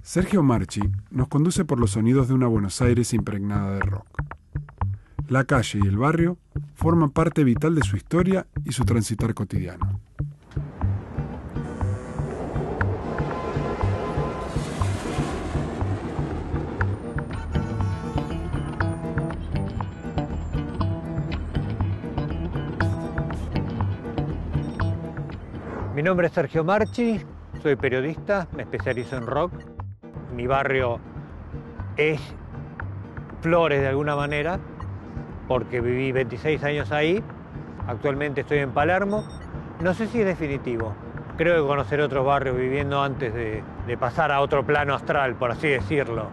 Sergio Marchi nos conduce por los sonidos de una Buenos Aires impregnada de rock. La calle y el barrio forman parte vital de su historia y su transitar cotidiano. Mi nombre es Sergio Marchi, soy periodista, me especializo en rock. Mi barrio es Flores de alguna manera, porque viví 26 años ahí. Actualmente estoy en Palermo. No sé si es definitivo. Creo que conocer otros barrios viviendo antes de pasar a otro plano astral, por así decirlo.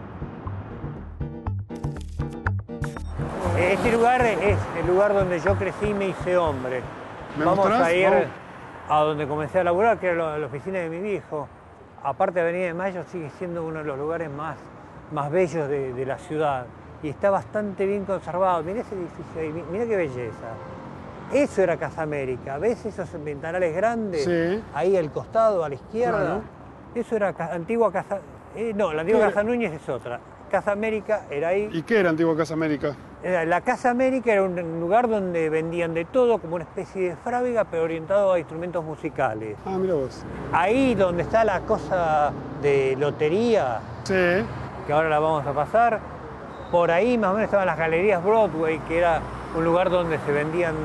Este lugar es el lugar donde yo crecí y me hice hombre. Vamos a ir a donde comencé a laburar, que era la oficina de mi viejo. Aparte de Avenida de Mayo, sigue siendo uno de los lugares más bellos de la ciudad. Y está bastante bien conservado. Mirá ese edificio ahí, mirá qué belleza. Eso era Casa América. ¿Ves esos ventanales grandes? Sí. Ahí al costado, a la izquierda. Claro. Eso era antigua Casa... no, la antigua Casa Núñez es otra. Casa América era ahí. ¿Y qué era Antigua Casa América? La Casa América era un lugar donde vendían de todo, como una especie de fábrica, pero orientado a instrumentos musicales. Ah, mira vos. Ahí donde está la cosa de lotería, Sí. que ahora la vamos a pasar, por ahí más o menos estaban las galerías Broadway, que era un lugar donde se vendían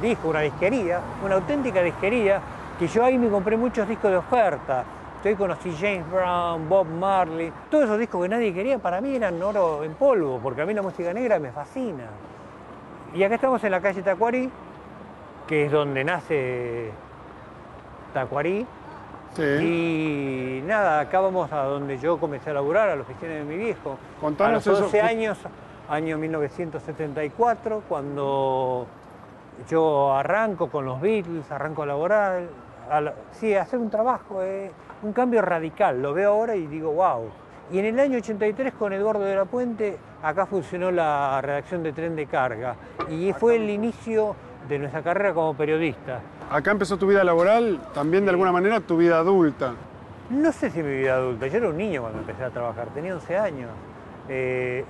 discos, una disquería, una auténtica disquería, que yo ahí me compré muchos discos de oferta. Yo conocí James Brown, Bob Marley, todos esos discos que nadie quería, para mí eran oro en polvo, porque a mí la música negra me fascina. Y acá estamos en la calle Tacuarí, que es donde nace Tacuarí. Sí. Y nada, acá vamos a donde yo comencé a laburar, a la oficina de mi viejo. Contanos a los 12 eso. años, año 1974, cuando yo arranco con los Beatles, arranco a laborar, sí, a hacer un trabajo, un cambio radical, lo veo ahora y digo, wow. Y en el año 83 con Eduardo de la Puente, acá funcionó la redacción de Tren de Carga y fue el inicio de nuestra carrera como periodista. Acá empezó tu vida laboral, también de alguna manera tu vida adulta. No sé si mi vida adulta, yo era un niño cuando empecé a trabajar, tenía 11 años.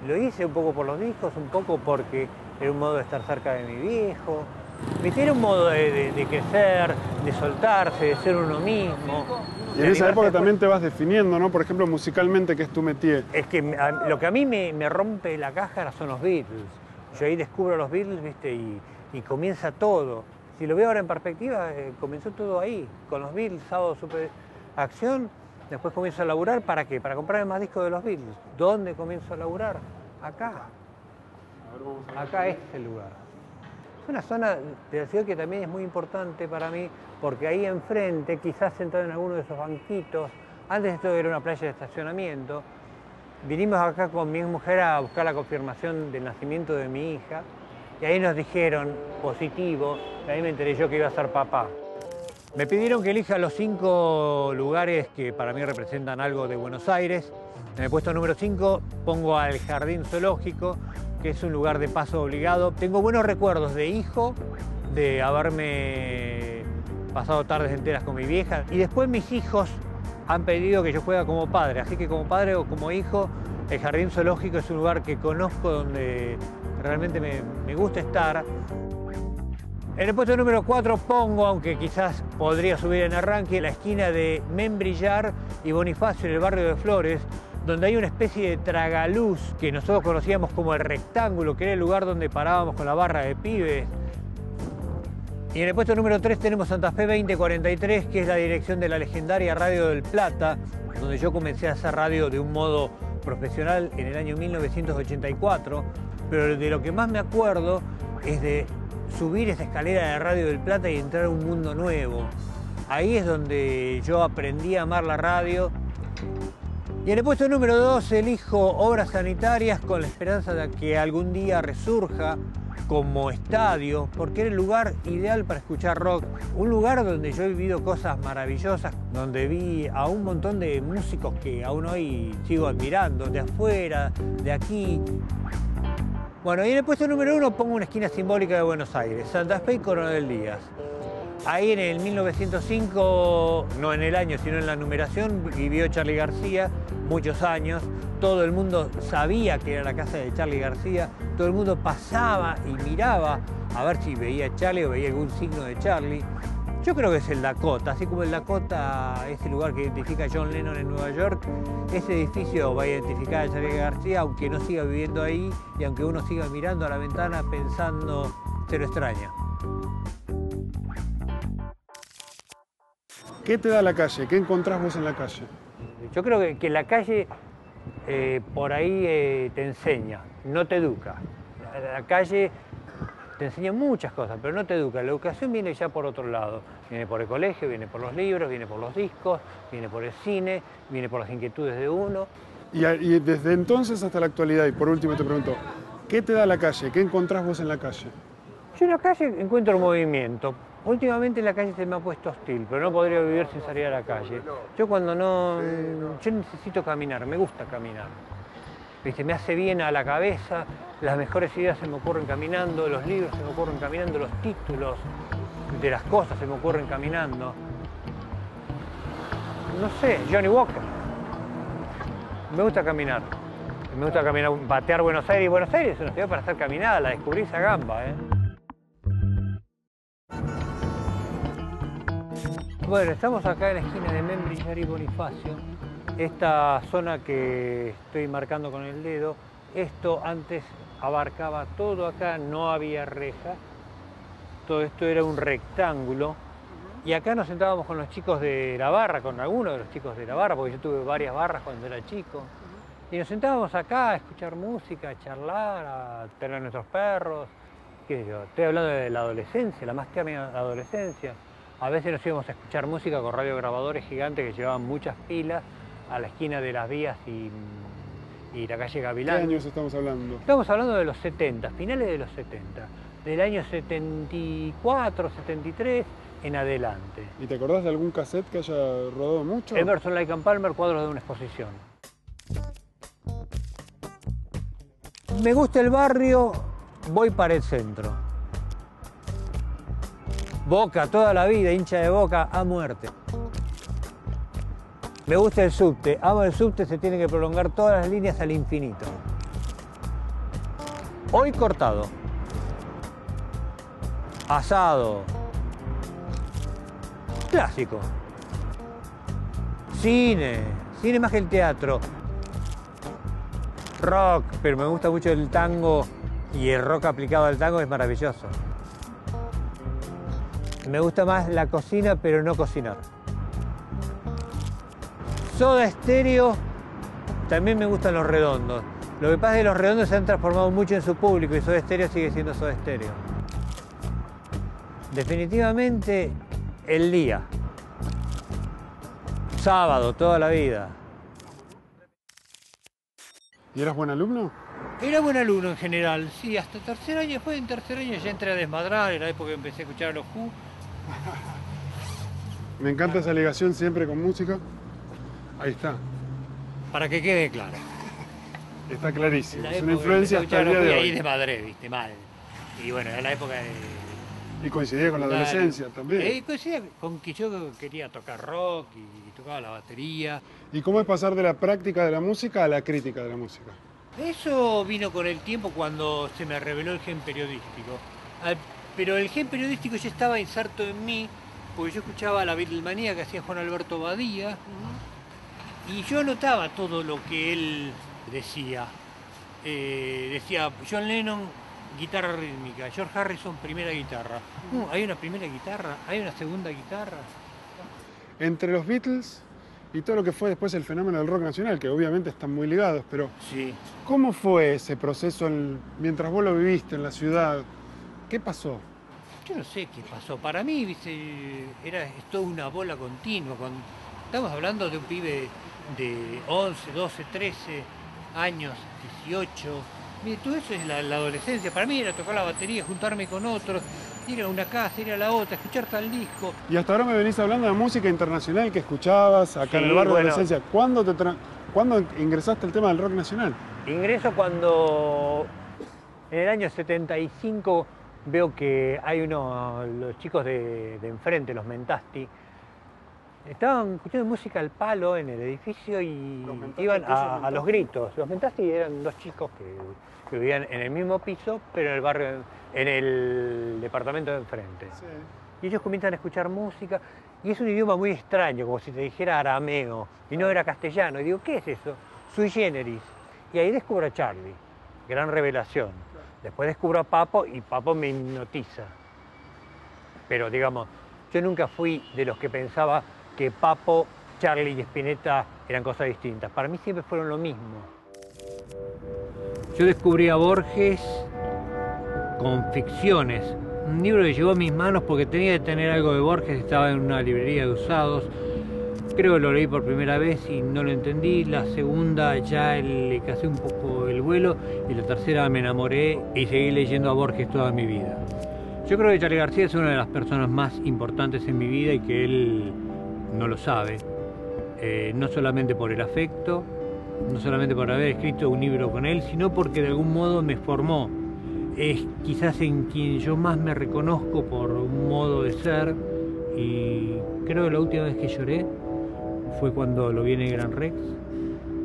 Lo hice un poco por los discos, un poco porque era un modo de estar cerca de mi viejo. Era un modo de crecer, de soltarse, de ser uno mismo. Y en esa época también te vas definiendo, ¿no? Por ejemplo, musicalmente, ¿qué es tu métier? Es que lo que a mí me rompe la caja son los Beatles. Yo ahí descubro los Beatles, ¿viste? Y comienza todo. Si lo veo ahora en perspectiva, comenzó todo ahí, con los Beatles, Sábado Super Acción. Después comienzo a laburar, ¿para qué? Para comprarme más discos de los Beatles. ¿Dónde comienzo a laburar? Acá. Acá es el lugar. Es una zona de la ciudad que también es muy importante para mí, porque ahí enfrente, quizás sentado en alguno de esos banquitos, antes esto era una playa de estacionamiento, vinimos acá con mi mujer a buscar la confirmación del nacimiento de mi hija, y ahí nos dijeron, positivo, y ahí me enteré yo que iba a ser papá. Me pidieron que elija los 5 lugares que para mí representan algo de Buenos Aires. En el puesto número 5 pongo al Jardín Zoológico, que es un lugar de paso obligado. Tengo buenos recuerdos de hijo, de haberme pasado tardes enteras con mi vieja. Y después mis hijos han pedido que yo juegue como padre. Así que como padre o como hijo, el Jardín Zoológico es un lugar que conozco, donde realmente me gusta estar. En el puesto número 4 pongo, aunque quizás podría subir en arranque, la esquina de Membrillar y Bonifacio en el barrio de Flores, donde hay una especie de tragaluz que nosotros conocíamos como el Rectángulo, que era el lugar donde parábamos con la barra de pibes. Y en el puesto número 3 tenemos Santa Fe 2043, que es la dirección de la legendaria Radio del Plata, donde yo comencé a hacer radio de un modo profesional en el año 1984, pero de lo que más me acuerdo es de subir esa escalera de Radio del Plata y entrar a un mundo nuevo. Ahí es donde yo aprendí a amar la radio. Y en el puesto número 2 elijo Obras Sanitarias, con la esperanza de que algún día resurja como estadio, porque era el lugar ideal para escuchar rock. Un lugar donde yo he vivido cosas maravillosas, donde vi a un montón de músicos que aún hoy sigo admirando, de afuera, de aquí. Bueno, y en el puesto número 1 pongo una esquina simbólica de Buenos Aires, Santa Fe y Coronel Díaz. Ahí en el 1905, no en el año, sino en la numeración, vivió Charly García muchos años. Todo el mundo sabía que era la casa de Charly García. Todo el mundo pasaba y miraba a ver si veía a Charly o veía algún signo de Charly. Yo creo que es el Dakota, así como el Dakota es el lugar que identifica a John Lennon en Nueva York, ese edificio va a identificar a Charly García, aunque no siga viviendo ahí y aunque uno siga mirando a la ventana pensando, se lo extraña. ¿Qué te da la calle? ¿Qué encontrás vos en la calle? Yo creo que la calle por ahí te enseña, no te educa. La calle te enseña muchas cosas, pero no te educa. La educación viene ya por otro lado. Viene por el colegio, viene por los libros, viene por los discos, viene por el cine, viene por las inquietudes de uno. Y desde entonces hasta la actualidad, y por último te pregunto, ¿qué te da la calle? ¿Qué encontrás vos en la calle? Yo en la calle encuentro movimiento. Últimamente la calle se me ha puesto hostil, pero no podría vivir sin salir a la calle. Yo cuando no... Yo necesito caminar, me gusta caminar. ¿Viste? Me hace bien a la cabeza, las mejores ideas se me ocurren caminando, los libros se me ocurren caminando, los títulos de las cosas se me ocurren caminando. No sé, Johnny Walker. Me gusta caminar. Me gusta caminar, batear Buenos Aires. Y Buenos Aires es una ciudad para hacer caminada, la descubrí esa gamba, ¿eh? Bueno, estamos acá en la esquina de Membrillar y Bonifacio. Esta zona que estoy marcando con el dedo, esto antes abarcaba todo acá, no había reja. Todo esto era un rectángulo. Y acá nos sentábamos con los chicos de la barra, con algunos de los chicos de la barra, porque yo tuve varias barras cuando era chico. Y nos sentábamos acá a escuchar música, a charlar, a tener nuestros perros. ¿Qué sé yo? Estoy hablando de la adolescencia, la más tierna adolescencia. A veces nos íbamos a escuchar música con radiograbadores gigantes que llevaban muchas pilas a la esquina de las vías y la calle Gavilán. ¿Qué años estamos hablando? Estamos hablando de los 70, finales de los 70. Del año 74, 73 en adelante. ¿Y te acordás de algún cassette que haya rodado mucho? Emerson, Lake and Palmer, cuadros de una exposición. Me gusta el barrio, voy para el centro. Boca, toda la vida, hincha de Boca, a muerte. Me gusta el subte, amo el subte, se tiene que prolongar todas las líneas al infinito. Hoy cortado. Asado. Clásico. Cine más que el teatro. Rock, pero me gusta mucho el tango y el rock aplicado al tango es maravilloso. Me gusta más la cocina, pero no cocinar. Soda Stereo, también me gustan los redondos. Lo que pasa es que los redondos se han transformado mucho en su público y Soda Stereo sigue siendo Soda Stereo. Definitivamente el día. Sábado, toda la vida. ¿Y eras buen alumno? Era buen alumno en general, sí, hasta tercer año. Después en tercer año ya entré a desmadrar, en la época que empecé a escuchar a los Who. Me encanta esa ligación siempre con música. Ahí está. Para que quede claro. Está clarísimo. La Es una época influencia que empecé hasta a el escuchar día a de los Who y ahí hoy. desmadré, viste, mal. Y bueno, era la época de... Y coincidía con la Claro. adolescencia también. Coincidía con que yo quería tocar rock y tocaba la batería. ¿Y cómo es pasar de la práctica de la música a la crítica de la música? Eso vino con el tiempo cuando se me reveló el gen periodístico. Pero el gen periodístico ya estaba inserto en mí, porque yo escuchaba la Beatlemanía que hacía Juan Alberto Badía, y yo anotaba todo lo que él decía. Decía John Lennon, guitarra rítmica, George Harrison, primera guitarra. Hay una primera guitarra, hay una segunda guitarra. Entre los Beatles y todo lo que fue después el fenómeno del rock nacional, que obviamente están muy ligados, pero Sí. ¿cómo fue ese proceso mientras vos lo viviste en la ciudad? ¿Qué pasó? Yo no sé qué pasó. Para mí, viste, es toda una bola continua. Estamos hablando de un pibe de 11, 12, 13 años, 18. Mire, todo eso es la adolescencia. Para mí era tocar la batería, juntarme con otros, ir a una casa, ir a la otra, escuchar tal disco. Y hasta ahora me venís hablando de música internacional que escuchabas acá en el Sí, barrio de bueno. la adolescencia. ¿Cuándo ingresaste al tema del rock nacional? Ingreso cuando, en el año 75, veo que hay los chicos de enfrente, los Mentasti, estaban escuchando música al palo en el edificio y iban a los gritos. Los Mentasti eran dos chicos que vivían en el mismo piso, pero en el barrio, en el departamento de enfrente. Sí. Y ellos comienzan a escuchar música, y es un idioma muy extraño, como si te dijera arameo, y no era castellano. Y digo, ¿qué es eso? Sui generis. Y ahí descubro a Charlie, gran revelación. Después descubro a Papo, y Papo me hipnotiza. Pero digamos, yo nunca fui de los que pensaba que Papo, Charlie y Spinetta eran cosas distintas. Para mí siempre fueron lo mismo. Yo descubrí a Borges con ficciones. Un libro que llegó a mis manos porque tenía que tener algo de Borges, estaba en una librería de usados. Creo que lo leí por primera vez y no lo entendí. La segunda ya le casé un poco el vuelo y la tercera me enamoré y seguí leyendo a Borges toda mi vida. Yo creo que Charly García es una de las personas más importantes en mi vida y que él no lo sabe. No solamente por el afecto, no solamente por haber escrito un libro con él, sino porque de algún modo me formó. Es quizás en quien yo más me reconozco por un modo de ser, y creo que la última vez que lloré fue cuando lo vi en el Gran Rex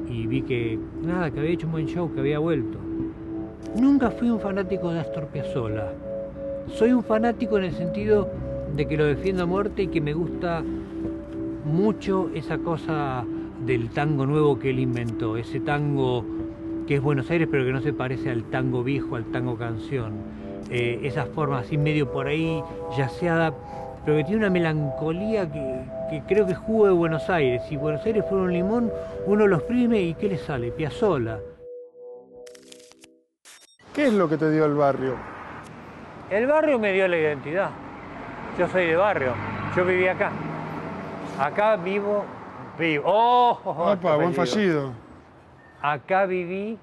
y vi que nada, que había hecho un buen show, que había vuelto. Nunca fui un fanático de Astor Piazzolla. Soy un fanático en el sentido de que lo defiendo a muerte y que me gusta mucho esa cosa del tango nuevo que él inventó, ese tango que es Buenos Aires pero que no se parece al tango viejo, al tango canción. Esa forma así medio por ahí yaceada, pero que tiene una melancolía que creo que es jugo de Buenos Aires. Si Buenos Aires fuera un limón, uno lo exprime y ¿qué le sale? Piazzolla. ¿Qué es lo que te dio el barrio? El barrio me dio la identidad. Yo soy de barrio, yo viví acá. Acá vivo. Opa, buen fallido. Acá viví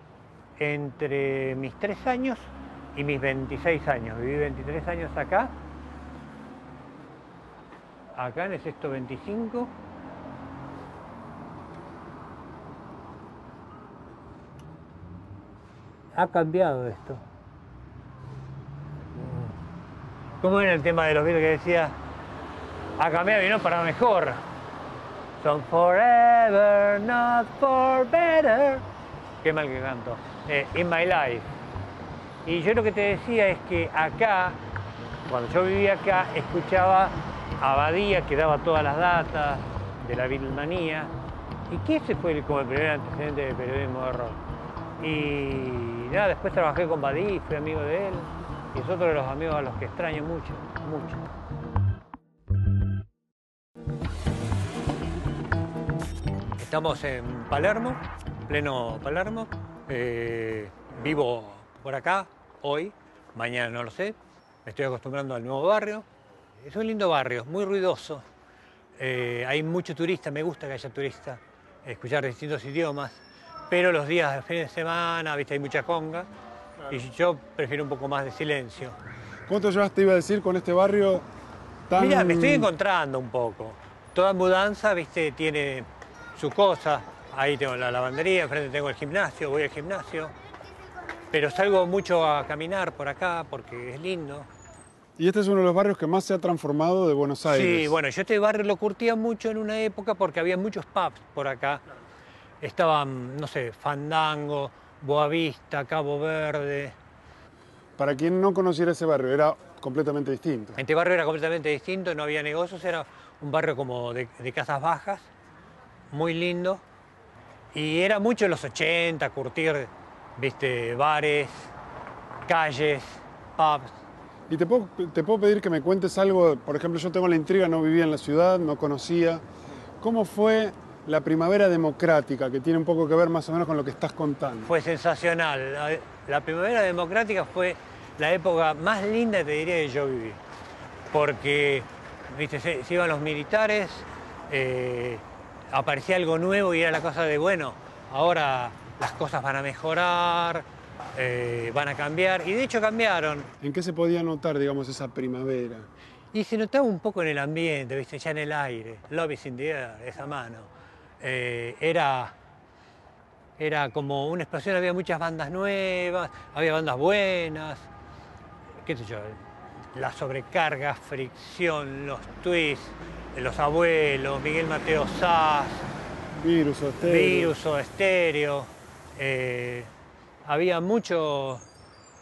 entre mis 3 años y mis 26 años. Viví 23 años acá. Acá en el sexto 25. Ha cambiado esto. ¿Cómo era el tema de los Beatles que decía? Ha cambiado y no para mejor. Son forever, not for better. Qué mal que canto. In my life. Y yo lo que te decía es que acá, cuando yo vivía acá, escuchaba a Badía, que daba todas las datas de la Beatlemanía, y que ese fue como el primer antecedente del periodismo de rock. Y nada, después trabajé con Badía y fui amigo de él, y es otro de los amigos a los que extraño mucho, mucho. Estamos en Palermo, pleno Palermo. Vivo por acá hoy, mañana no lo sé. Me estoy acostumbrando al nuevo barrio. Es un lindo barrio, muy ruidoso. Hay mucho turista, me gusta que haya turistas, escuchar distintos idiomas. Pero los días de fin de semana, viste, hay mucha conga. Claro. Y yo prefiero un poco más de silencio. ¿Cuánto llevas, te iba a decir, con este barrio tan...? Mira, me estoy encontrando un poco. Toda mudanza, viste, tiene su cosa. Ahí tengo la lavandería, enfrente tengo el gimnasio, voy al gimnasio. Pero salgo mucho a caminar por acá porque es lindo. Y este es uno de los barrios que más se ha transformado de Buenos Aires. Sí, bueno, yo este barrio lo curtía mucho en una época porque había muchos pubs por acá. Estaban, no sé, Fandango, Boavista, Cabo Verde. Para quien no conociera ese barrio, era completamente distinto. Este barrio era completamente distinto, no había negocios, era un barrio como de casas bajas, muy lindo. Y era mucho en los 80, curtir, viste, bares, calles, pubs. Y te puedo pedir que me cuentes algo, por ejemplo, yo tengo la intriga, no vivía en la ciudad, no conocía. ¿Cómo fue la primavera democrática, que tiene un poco que ver más o menos con lo que estás contando? Fue sensacional. La primavera democrática fue la época más linda, te diría, que yo viví. Porque, viste, se iban los militares, aparecía algo nuevo y era la cosa de, bueno, ahora las cosas van a mejorar, van a cambiar, y de hecho cambiaron. ¿En qué se podía notar, digamos, esa primavera? Y se notaba un poco en el ambiente, ¿viste? Ya en el aire, Love is in the air, esa mano. Era como una explosión, había muchas bandas nuevas, había bandas buenas, qué sé yo, la sobrecarga, fricción, los twists, los abuelos, Miguel Mateo Sass, Virus o Estéreo. Había muchos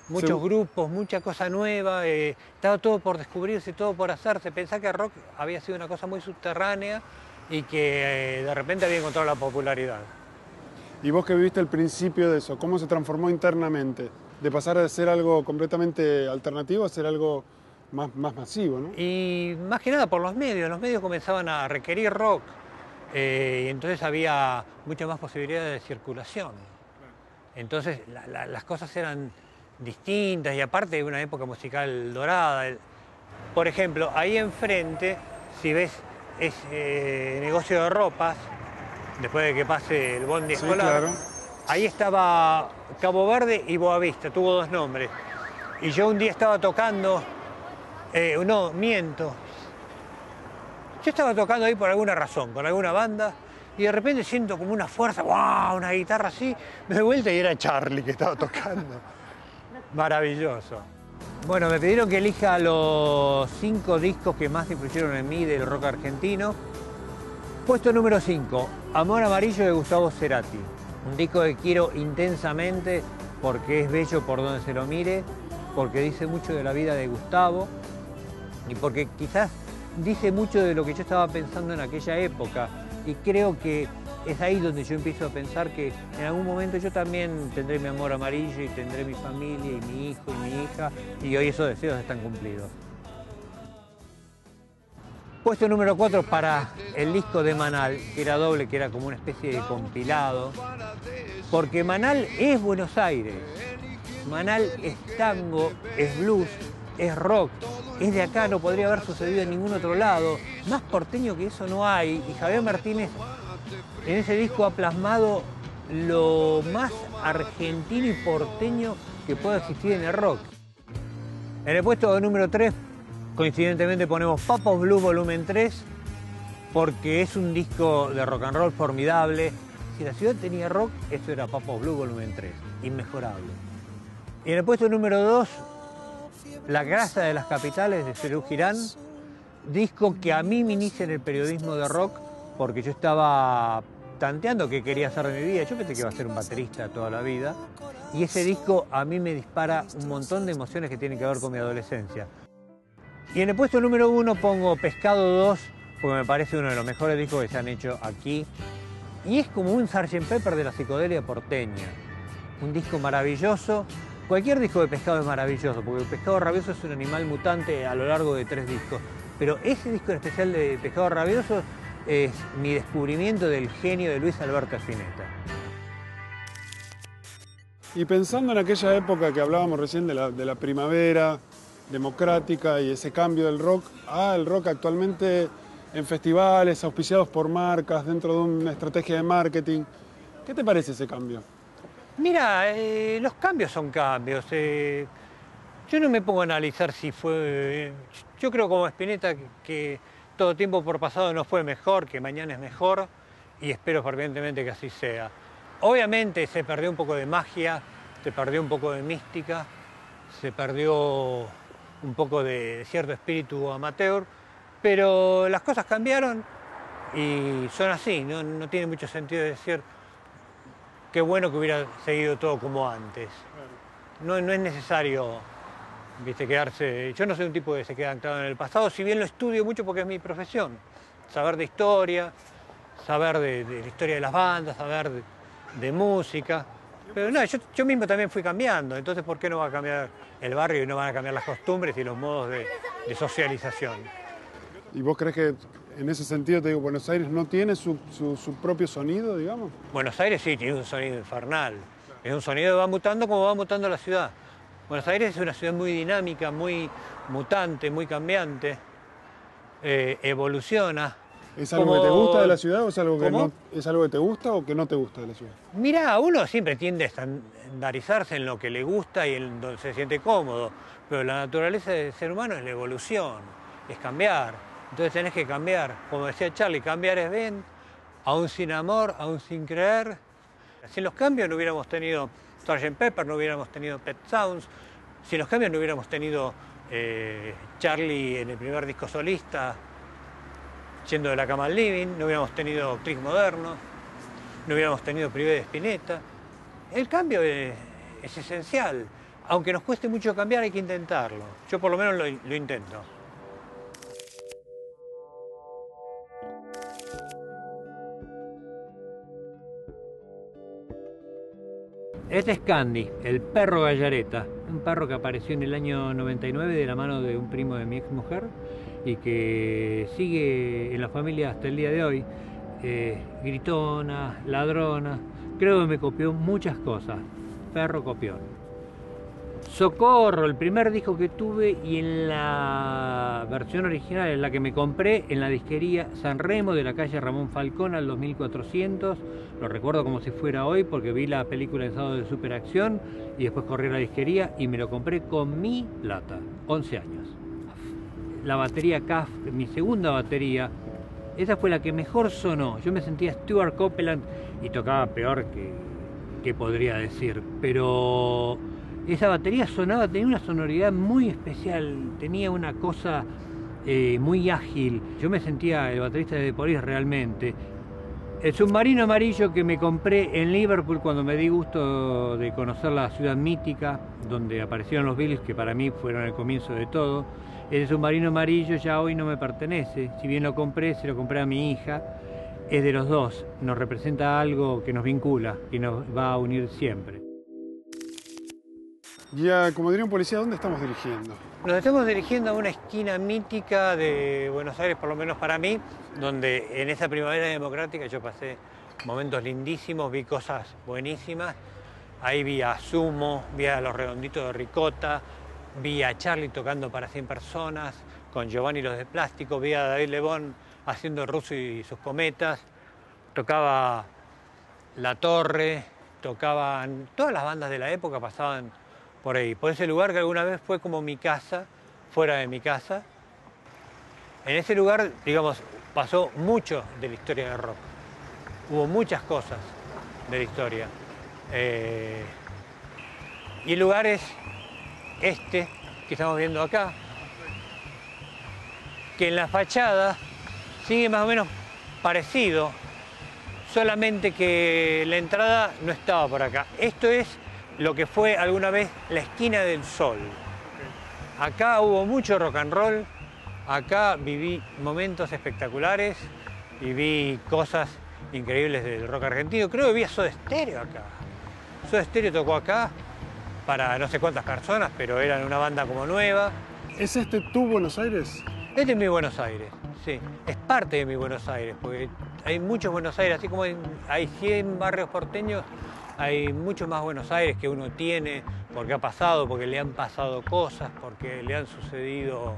grupos, mucha cosa nueva, estaba todo por descubrirse, todo por hacerse. Pensá que el rock había sido una cosa muy subterránea y que de repente había encontrado la popularidad. Y vos que viviste el principio de eso, ¿cómo se transformó internamente? De pasar de ser algo completamente alternativo a ser algo más masivo, ¿no? Y más que nada por los medios comenzaban a requerir rock, y entonces había muchas más posibilidades de circulación. Entonces las cosas eran distintas y aparte de una época musical dorada. Por ejemplo, ahí enfrente, si ves, es negocio de ropas, después de que pase el bondi escolar. Claro. Ahí estaba Cabo Verde y Boavista, tuvo dos nombres. Y yo un día estaba tocando, no, miento. Yo estaba tocando ahí por alguna razón, con alguna banda, y de repente siento como una fuerza, ¡wow! Una guitarra así, me doy vuelta y era Charlie que estaba tocando. Maravilloso. Bueno, me pidieron que elija los 5 discos que más influyeron en mí del rock argentino. Puesto número 5, Amor Amarillo de Gustavo Cerati. Un disco que quiero intensamente porque es bello por donde se lo mire, porque dice mucho de la vida de Gustavo y porque quizás dice mucho de lo que yo estaba pensando en aquella época. Y creo que es ahí donde yo empiezo a pensar que en algún momento yo también tendré mi amor amarillo y tendré mi familia y mi hijo y mi hija, y hoy esos deseos están cumplidos. Puesto número 4 para el disco de Manal, que era doble, que era como una especie de compilado, porque Manal es Buenos Aires, Manal es tango, es blues, es rock, es de acá, no podría haber sucedido en ningún otro lado, más porteño que eso no hay, y Javier Martínez en ese disco ha plasmado lo más argentino y porteño que puede existir en el rock. En el puesto número 3, coincidentemente ponemos Papos Blue Volumen 3, porque es un disco de rock and roll formidable. Si la ciudad tenía rock, esto era Papos Blue Volumen 3, inmejorable. Y en el puesto número 2, La grasa de las capitales de Serú Girán, disco que a mí me inicia en el periodismo de rock, porque yo estaba tanteando qué quería hacer de mi vida. Yo pensé que iba a ser un baterista toda la vida, y ese disco a mí me dispara un montón de emociones que tienen que ver con mi adolescencia. Y en el puesto número 1 pongo Pescado 2, porque me parece uno de los mejores discos que se han hecho aquí. Y es como un Sgt. Pepper de la psicodelia porteña. Un disco maravilloso. Cualquier disco de Pescado es maravilloso, porque el Pescado Rabioso es un animal mutante a lo largo de 3 discos. Pero ese disco en especial de Pescado Rabioso es mi descubrimiento del genio de Luis Alberto Spinetta. Y pensando en aquella época que hablábamos recién de la primavera democrática y ese cambio del rock el rock actualmente en festivales, auspiciados por marcas, dentro de una estrategia de marketing. ¿Qué te parece ese cambio? Mira, los cambios son cambios. Yo no me pongo a analizar si fue... Yo creo como Spinetta que todo tiempo por pasado no fue mejor, que mañana es mejor, y espero fervientemente que así sea. Obviamente se perdió un poco de magia, se perdió un poco de mística, se perdió un poco de cierto espíritu amateur, pero las cosas cambiaron y son así, no tiene mucho sentido decir qué bueno que hubiera seguido todo como antes. No es necesario, viste, quedarse... Yo no soy un tipo que se queda anclado en el pasado, si bien lo estudio mucho porque es mi profesión. Saber de historia, saber de la historia de las bandas, saber de música. Pero no, yo mismo también fui cambiando, entonces ¿por qué no va a cambiar el barrio y no van a cambiar las costumbres y los modos de socialización? ¿Y vos crees que en ese sentido, te digo, Buenos Aires no tiene su propio sonido, digamos? Buenos Aires sí, tiene un sonido infernal. Es un sonido que va mutando como va mutando la ciudad. Buenos Aires es una ciudad muy dinámica, muy mutante, muy cambiante, evoluciona. ¿Es algo que te gusta de la ciudad o es algo que ¿Cómo? es algo que te gusta o que no te gusta de la ciudad? Mirá, uno siempre tiende a estandarizarse en lo que le gusta y en donde se siente cómodo, pero la naturaleza del ser humano es la evolución, es cambiar. Entonces tenés que cambiar. Como decía Charlie, cambiar es bien, aún sin amor, aún sin creer. Sin los cambios no hubiéramos tenido Sgt. Pepper, no hubiéramos tenido Pet Sounds, Sin los cambios no hubiéramos tenido Charlie en el primer disco solista, yendo de la cama al living, no hubiéramos tenido Tris Moderno, no hubiéramos tenido Privé de Spinetta. El cambio es esencial. Aunque nos cueste mucho cambiar, hay que intentarlo. Yo por lo menos lo intento. Este es Candy, el perro Gallareta, un perro que apareció en el año 99 de la mano de un primo de mi ex mujer y que sigue en la familia hasta el día de hoy. Gritona, ladrona, creo que me copió muchas cosas, perro copión. Socorro, el primer disco que tuve y en la versión original, en la que me compré en la disquería San Remo de la calle Ramón Falcón al 2400, lo recuerdo como si fuera hoy porque vi la película de Sábado de Superacción y después corrí a la disquería y me lo compré con mi plata, 11 años. La batería CAF, mi segunda batería, esa fue la que mejor sonó. Yo me sentía Stuart Copeland y tocaba peor que podría decir, pero esa batería sonaba, tenía una sonoridad muy especial, tenía una cosa muy ágil. Yo me sentía el baterista de The Police realmente. El Submarino Amarillo que me compré en Liverpool cuando me di gusto de conocer la ciudad mítica donde aparecieron los Beatles, que para mí fueron el comienzo de todo. El Submarino Amarillo ya hoy no me pertenece, si bien lo compré, se lo compré a mi hija. Es de los dos, nos representa algo que nos vincula, que nos va a unir siempre. Ya, como diría un policía, ¿dónde estamos dirigiendo? Nos estamos dirigiendo a una esquina mítica de Buenos Aires, por lo menos para mí, donde en esa primavera democrática yo pasé momentos lindísimos, vi cosas buenísimas. Ahí vi a Sumo, vi a Los Redonditos de Ricota, vi a Charlie tocando para 100 personas, con Giovanni y los de Plástico, vi a David Lebón haciendo Russo y sus cometas, tocaba La Torre, tocaban todas las bandas de la época, pasaban por ahí, por ese lugar que alguna vez fue como mi casa, fuera de mi casa. En ese lugar, digamos, pasó mucho de la historia del rock. Hubo muchas cosas de la historia. Y el lugar es este que estamos viendo acá, que en la fachada sigue más o menos parecido, solamente que la entrada no estaba por acá. Esto es lo que fue alguna vez la esquina del Sol. Acá hubo mucho rock and roll, acá viví momentos espectaculares y vi cosas increíbles del rock argentino. Creo que vi a Soda Stereo acá. Soda Stereo tocó acá para no sé cuántas personas, pero eran una banda como nueva. ¿Es este tu Buenos Aires? Este es mi Buenos Aires, sí. Es parte de mi Buenos Aires, porque hay muchos Buenos Aires, así como hay 100 barrios porteños, hay mucho más Buenos Aires que uno tiene, porque ha pasado, porque le han pasado cosas, porque le han sucedido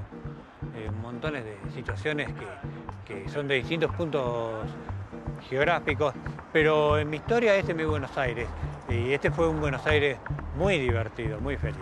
montones de situaciones que son de distintos puntos geográficos. Pero en mi historia este es mi Buenos Aires, y este fue un Buenos Aires muy divertido, muy feliz.